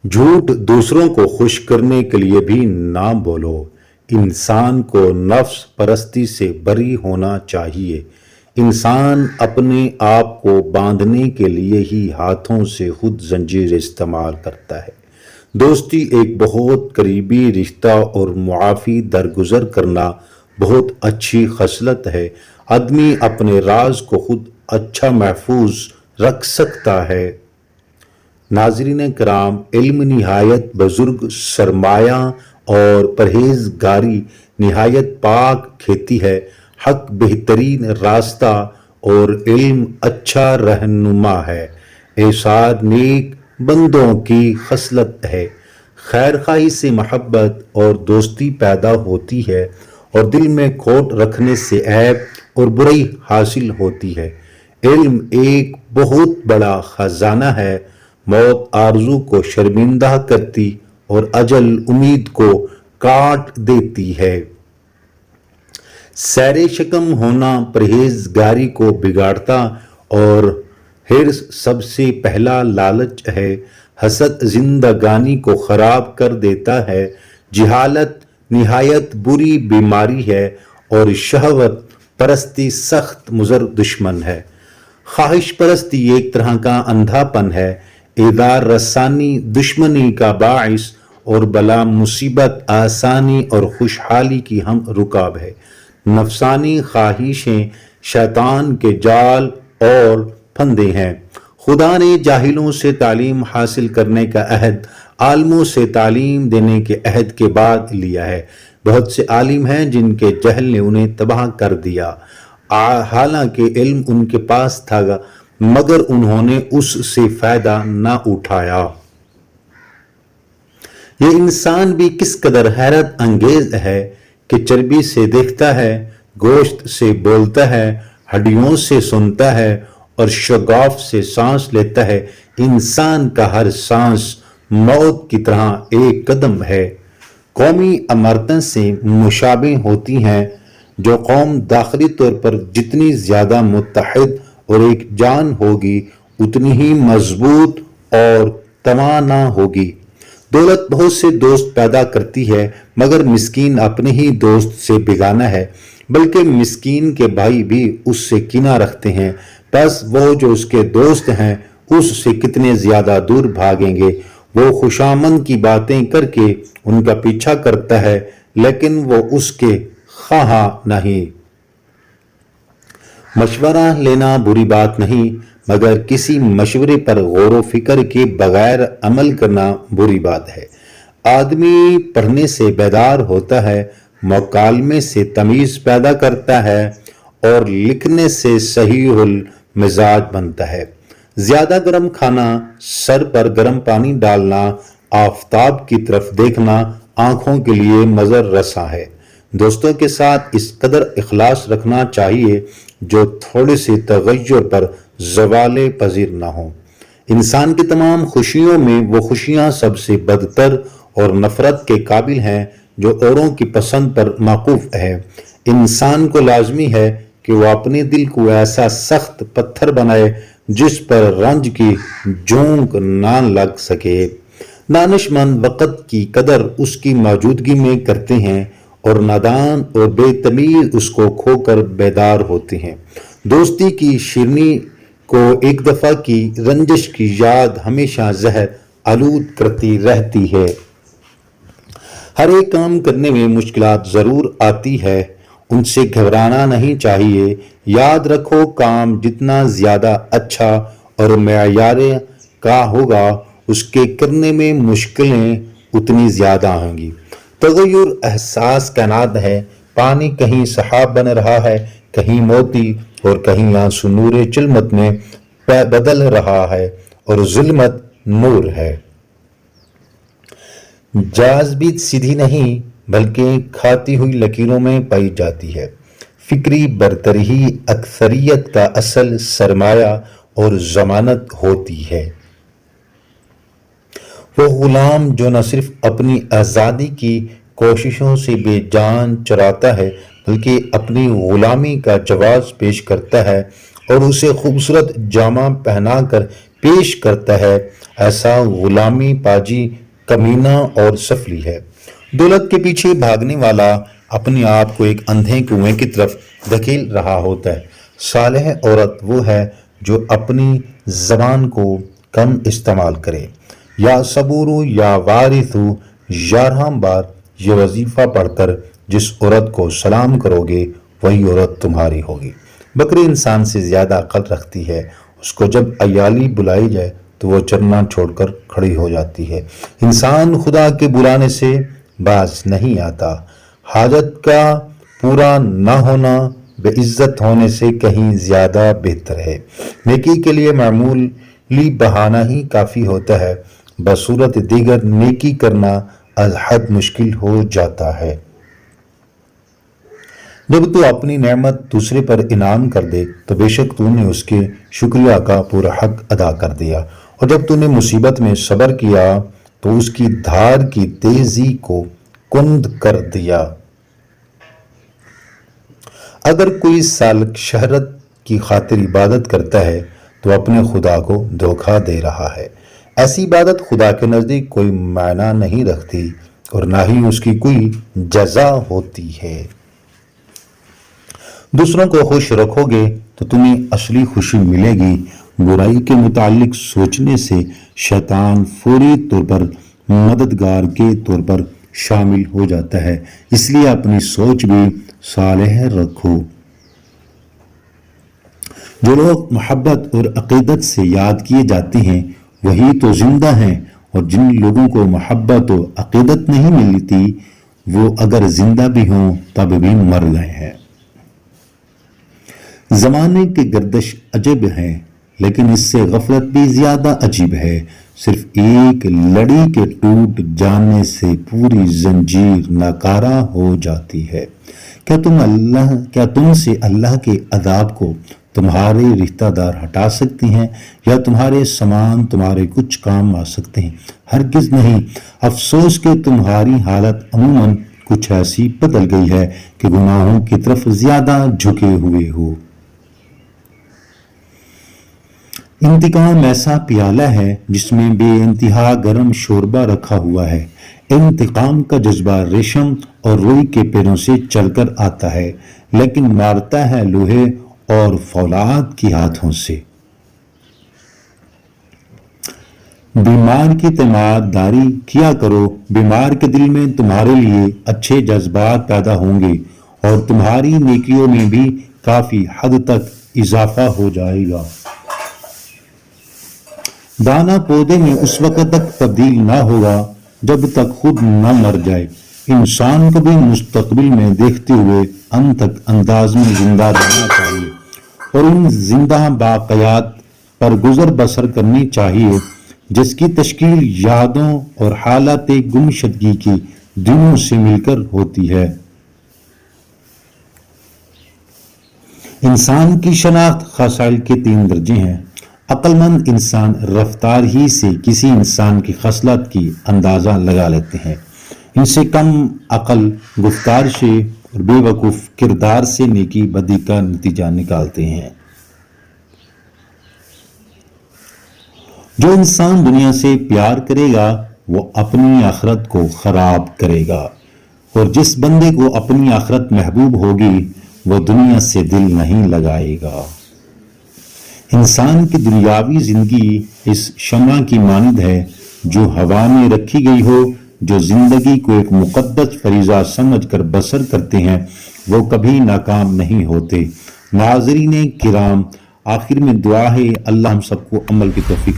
جھوٹ دوسروں کو خوش کرنے کے لیے بھی نہ بولو۔ انسان کو نفس پرستی سے بری ہونا چاہیے۔ انسان اپنے آپ کو باندھنے کے لیے ہی ہاتھوں سے خود زنجیر استعمال کرتا ہے۔ دوستی ایک بہت قریبی رشتہ اور معافی درگزر کرنا بہت اچھی خصلت ہے۔ آدمی اپنے راز کو خود اچھا محفوظ رکھ سکتا ہے۔ ناظرین کرام، علم نہایت بزرگ سرمایہ اور پرہیزگاری نہایت پاک کھیتی ہے۔ حق بہترین راستہ اور علم اچھا رہنما ہے۔ احسان نیک بندوں کی خصلت ہے۔ خیر خواہی سے محبت اور دوستی پیدا ہوتی ہے اور دل میں کھوٹ رکھنے سے عیب اور برائی حاصل ہوتی ہے۔ علم ایک بہت بڑا خزانہ ہے۔ موت آرزو کو شرمندہ کرتی اور اجل امید کو کاٹ دیتی ہے۔ سیر شکم ہونا پرہیزگاری کو بگاڑتا اور حرص سب سے پہلا لالچ ہے۔ حسد زندگانی کو خراب کر دیتا ہے۔ جہالت نہایت بری بیماری ہے اور شہوت پرستی سخت مضر دشمن ہے۔ خواہش پرستی ایک طرح کا اندھا پن ہے۔ اعذار رسانی دشمنی کا باعث اور بلا مصیبت آسانی اور خوشحالی کی ہم رکاب ہے۔ نفسانی خواہشیں شیطان کے جال اور پھندے ہیں۔ خدا نے جاہلوں سے تعلیم حاصل کرنے کا عہد عالموں سے تعلیم دینے کے عہد کے بعد لیا ہے۔ بہت سے عالم ہیں جن کے جہل نے انہیں تباہ کر دیا، حالانکہ علم ان کے پاس تھا مگر انہوں نے اس سے فائدہ نہ اٹھایا۔ یہ انسان بھی کس قدر حیرت انگیز ہے کہ چربی سے دیکھتا ہے، گوشت سے بولتا ہے، ہڈیوں سے سنتا ہے اور شگاف سے سانس لیتا ہے۔ انسان کا ہر سانس موت کی طرح ایک قدم ہے۔ قومی عمارتیں سے مشابہ ہوتی ہیں۔ جو قوم داخلی طور پر جتنی زیادہ متحد اور ایک جان ہوگی اتنی ہی مضبوط اور توانا ہوگی۔ دولت بہت سے دوست پیدا کرتی ہے مگر مسکین اپنے ہی دوست سے بیگانہ ہے، بلکہ مسکین کے بھائی بھی اس سے کینہ رکھتے ہیں۔ بس وہ جو اس کے دوست ہیں اس سے کتنے زیادہ دور بھاگیں گے۔ وہ خوشامند کی باتیں کر کے ان کا پیچھا کرتا ہے لیکن وہ اس کے خواہاں نہیں۔ مشورہ لینا بری بات نہیں مگر کسی مشورے پر غور و فکر کے بغیر عمل کرنا بری بات ہے۔ آدمی پڑھنے سے بیدار ہوتا ہے، مکالمے سے تمیز پیدا کرتا ہے اور لکھنے سے صحیح المزاج بنتا ہے۔ زیادہ گرم کھانا، سر پر گرم پانی ڈالنا، آفتاب کی طرف دیکھنا آنکھوں کے لیے مضر رساں ہے۔ دوستوں کے ساتھ اس قدر اخلاص رکھنا چاہیے جو تھوڑے سے تغیر پر زوال پذیر نہ ہو۔ انسان کی تمام خوشیوں میں وہ خوشیاں سب سے بدتر اور نفرت کے قابل ہیں جو اوروں کی پسند پر موقوف ہے۔ انسان کو لازمی ہے کہ وہ اپنے دل کو ایسا سخت پتھر بنائے جس پر رنج کی جھونک نہ لگ سکے۔ دانشمند وقت کی قدر اس کی موجودگی میں کرتے ہیں اور نادان اور بے تمیز اس کو کھو کر بیدار ہوتے ہیں۔ دوستی کی شیرینی کو ایک دفعہ کی رنجش کی یاد ہمیشہ زہر آلود کرتی رہتی ہے۔ ہر ایک کام کرنے میں مشکلات ضرور آتی ہے، ان سے گھبرانا نہیں چاہیے۔ یاد رکھو کام جتنا زیادہ اچھا اور معیار کا ہوگا اس کے کرنے میں مشکلیں اتنی زیادہ ہوں گی۔ تغیر احساس کائنات ہے۔ پانی کہیں سحاب بن رہا ہے، کہیں موتی اور کہیں آنسو نور چلمت میں بدل رہا ہے اور ظلمت نور ہے۔ جاذبیت سیدھی نہیں بلکہ کھاتی ہوئی لکیروں میں پائی جاتی ہے۔ فکری برتری ہی اکثریت کا اصل سرمایہ اور ضمانت ہوتی ہے۔ وہ غلام جو نہ صرف اپنی آزادی کی کوششوں سے بے جان چراتا ہے بلکہ اپنی غلامی کا جواز پیش کرتا ہے اور اسے خوبصورت جامہ پہنا کر پیش کرتا ہے، ایسا غلامی پاجی کمینہ اور سفلی ہے۔ دولت کے پیچھے بھاگنے والا اپنے آپ کو ایک اندھے کنویں کی طرف دھکیل رہا ہوتا ہے۔ صالح عورت وہ ہے جو اپنی زبان کو کم استعمال کرے۔ یا صبورو یا وارثو، 11 بار یہ وظیفہ پڑھ کر جس عورت کو سلام کرو گے وہی عورت تمہاری ہوگی۔ بکری انسان سے زیادہ عقل رکھتی ہے، اس کو جب عیالی بلائی جائے تو وہ چرنا چھوڑ کر کھڑی ہو جاتی ہے۔ انسان خدا کے بلانے سے باز نہیں آتا۔ حاجت کا پورا نہ ہونا بے عزت ہونے سے کہیں زیادہ بہتر ہے۔ نیکی کے لیے معمولی بہانہ ہی کافی ہوتا ہے، بصورت دیگر نیکی کرنا از حد مشکل ہو جاتا ہے۔ جب تو اپنی نعمت دوسرے پر انعام کر دے تو بے شک تو نے اس کے شکریہ کا پورا حق ادا کر دیا، اور جب تو نے مصیبت میں صبر کیا تو اس کی دھار کی تیزی کو کند کر دیا۔ اگر کوئی سالک شہرت کی خاطر عبادت کرتا ہے تو اپنے خدا کو دھوکہ دے رہا ہے۔ ایسی عبادت خدا کے نزدیک کوئی معنی نہیں رکھتی اور نہ ہی اس کی کوئی جزا ہوتی ہے۔ دوسروں کو خوش رکھو گے تو تمہیں اصلی خوشی ملے گی۔ برائی کے متعلق سوچنے سے شیطان فوری طور پر مددگار کے طور پر شامل ہو جاتا ہے، اس لیے اپنی سوچ بھی صالح رکھو۔ جو لوگ محبت اور عقیدت سے یاد کیے جاتے ہیں وہی تو زندہ ہیں، اور جن لوگوں کو محبت و عقیدت نہیں ملتی وہ اگر زندہ بھی ہوں تب بھی مر گئے ہیں۔ زمانے کی گردش عجب ہے لیکن اس سے غفلت بھی زیادہ عجیب ہے۔ صرف ایک لڑی کے ٹوٹ جانے سے پوری زنجیر ناکارہ ہو جاتی ہے۔ کیا تم سے اللہ کے عذاب کو تمہارے رشتہ دار ہٹا سکتے ہیں یا تمہارے سامان تمہارے کچھ کام آ سکتے ہیں؟ ہرگز نہیں۔ افسوس کہ تمہاری حالت عموماً کچھ ایسی بدل گئی ہے کہ گناہوں کی طرف زیادہ جھکے ہوئے ہو۔ انتقام ایسا پیالہ ہے جس میں بے انتہا گرم شوربہ رکھا ہوا ہے۔ انتقام کا جذبہ ریشم اور روئی کے پیروں سے چل کر آتا ہے لیکن مارتا ہے لوہے اور فولاد کی ہاتھوں سے۔ بیمار کی تیمار داری کیا کرو، بیمار کے دل میں تمہارے لیے اچھے جذبات پیدا ہوں گے اور تمہاری نیکیوں میں بھی کافی حد تک اضافہ ہو جائے گا۔ دانا پودے میں اس وقت تک تبدیل نہ ہوگا جب تک خود نہ مر جائے۔ انسان کو بھی مستقبل میں دیکھتے ہوئے انتھک انداز میں زندہ رہنا چاہیے اور ان زندہ باقیات پر گزر بسر کرنی چاہیے جس کی تشکیل یادوں اور حالات گمشدگی کے دنوں سے مل کر ہوتی ہے۔ انسان کی شناخت خصائل کے 3 درجے ہیں۔ عقل مند انسان رفتار ہی سے کسی انسان کی خصلت کی اندازہ لگا لیتے ہیں، ان سے کم عقل گفتار سے اور بے وقوف کردار سے نیکی بدی کا نتیجہ نکالتے ہیں۔ جو انسان دنیا سے پیار کرے گا وہ اپنی آخرت کو خراب کرے گا، اور جس بندے کو اپنی آخرت محبوب ہوگی وہ دنیا سے دل نہیں لگائے گا۔ انسان کی دنیاوی زندگی اس شمع کی مانند ہے جو ہوا میں رکھی گئی ہو۔ جو زندگی کو ایک مقدس فریضہ سمجھ کر بسر کرتے ہیں وہ کبھی ناکام نہیں ہوتے۔ ناظرین کرام، آخر میں دعا ہے اللہ ہم سب کو عمل کی توفیق